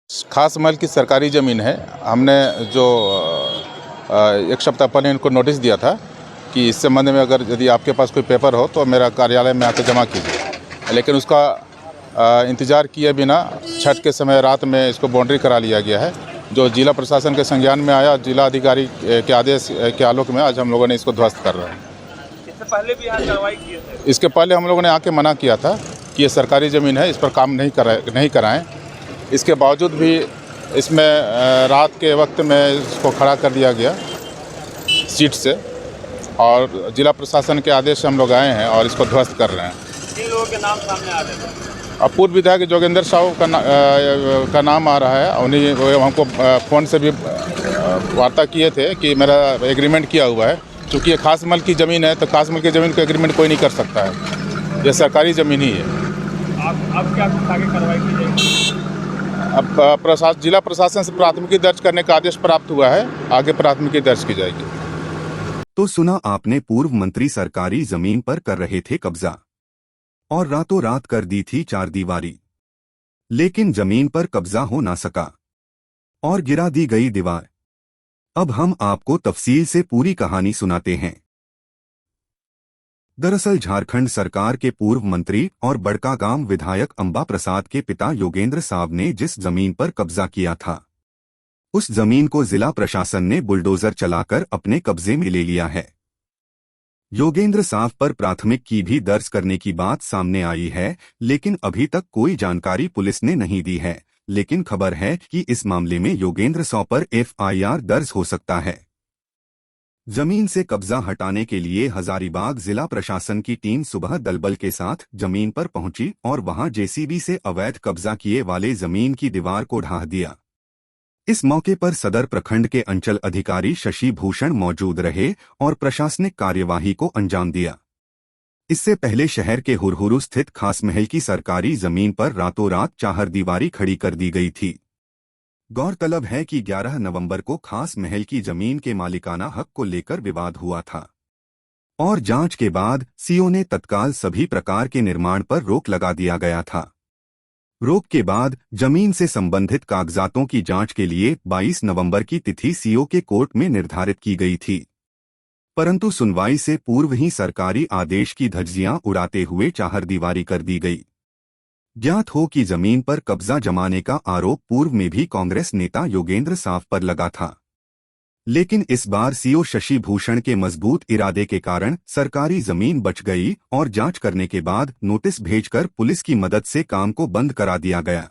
खास महल की सरकारी ज़मीन है। हमने जो एक सप्ताह पहले इनको नोटिस दिया था कि इस संबंध में अगर यदि आपके पास कोई पेपर हो तो मेरा कार्यालय में आकर जमा कीजिए, लेकिन उसका इंतज़ार किए बिना छठ के समय रात में इसको बाउंड्री करा लिया गया है, जो जिला प्रशासन के संज्ञान में आया। जिला अधिकारी के आदेश के आलोक में आज हम लोगों ने इसको ध्वस्त कर रहे हैं। इससे पहले भी यहाँ कार्रवाई किए थे? इसके पहले हम लोगों ने आके मना किया था कि ये सरकारी ज़मीन है, इस पर काम नहीं कराएं। इसके बावजूद भी इसमें रात के वक्त में इसको खड़ा कर दिया गया सीट से, और जिला प्रशासन के आदेश से हम लोग आए हैं और इसको ध्वस्त कर रहे हैं। किन लोगों के नाम सामने आ रहे थे? अब पूर्व विधायक जोगेंद्र साहू का नाम आ रहा है। उन्हीं हमको फ़ोन से भी वार्ता किए थे कि मेरा एग्रीमेंट किया हुआ है। चूँकि ये खास महल की ज़मीन है तो खास महल की ज़मीन को एग्रीमेंट कोई नहीं कर सकता है, ये सरकारी ज़मीन ही है। आप क्या आगे कार्रवाई की जाएगी? अब जिला प्रशासन से प्राथमिकी दर्ज करने का आदेश प्राप्त हुआ है, आगे प्राथमिकी दर्ज की जाएगी। तो सुना आपने, पूर्व मंत्री सरकारी जमीन पर कर रहे थे कब्जा और रातों रात कर दी थी चारदीवारी, लेकिन जमीन पर कब्जा हो ना सका और गिरा दी गई दीवार। अब हम आपको तफसील से पूरी कहानी सुनाते हैं। दरअसल झारखंड सरकार के पूर्व मंत्री और बड़कागांव विधायक अंबा प्रसाद के पिता योगेंद्र साव ने जिस जमीन पर कब्जा किया था, उस जमीन को जिला प्रशासन ने बुलडोजर चलाकर अपने कब्जे में ले लिया है। योगेंद्र साव पर प्राथमिक की भी दर्ज करने की बात सामने आई है, लेकिन अभी तक कोई जानकारी पुलिस ने नहीं दी है। लेकिन खबर है कि इस मामले में योगेंद्र साव पर FIR दर्ज हो सकता है। जमीन से कब्जा हटाने के लिए हजारीबाग जिला प्रशासन की टीम सुबह दलबल के साथ जमीन पर पहुंची और वहां JCB से अवैध कब्जा किए वाले जमीन की दीवार को ढा दिया। इस मौके पर सदर प्रखंड के अंचल अधिकारी शशि भूषण मौजूद रहे और प्रशासनिक कार्यवाही को अंजाम दिया। इससे पहले शहर के हुरहुरु स्थित खास महल की सरकारी जमीन पर रातों रात चारदीवारी खड़ी कर दी गई थी। गौरतलब है कि 11 नवंबर को खास महल की जमीन के मालिकाना हक को लेकर विवाद हुआ था और जांच के बाद CO ने तत्काल सभी प्रकार के निर्माण पर रोक लगा दिया गया था। रोक के बाद जमीन से संबंधित कागजातों की जांच के लिए 22 नवंबर की तिथि CO के कोर्ट में निर्धारित की गई थी, परंतु सुनवाई से पूर्व ही सरकारी आदेश की धज्जियां उड़ाते हुए चारदीवारी कर दी गई। ज्ञात हो कि जमीन पर कब्जा जमाने का आरोप पूर्व में भी कांग्रेस नेता योगेंद्र साव पर लगा था, लेकिन इस बार CO शशि भूषण के मजबूत इरादे के कारण सरकारी जमीन बच गई और जांच करने के बाद नोटिस भेजकर पुलिस की मदद से काम को बंद करा दिया गया।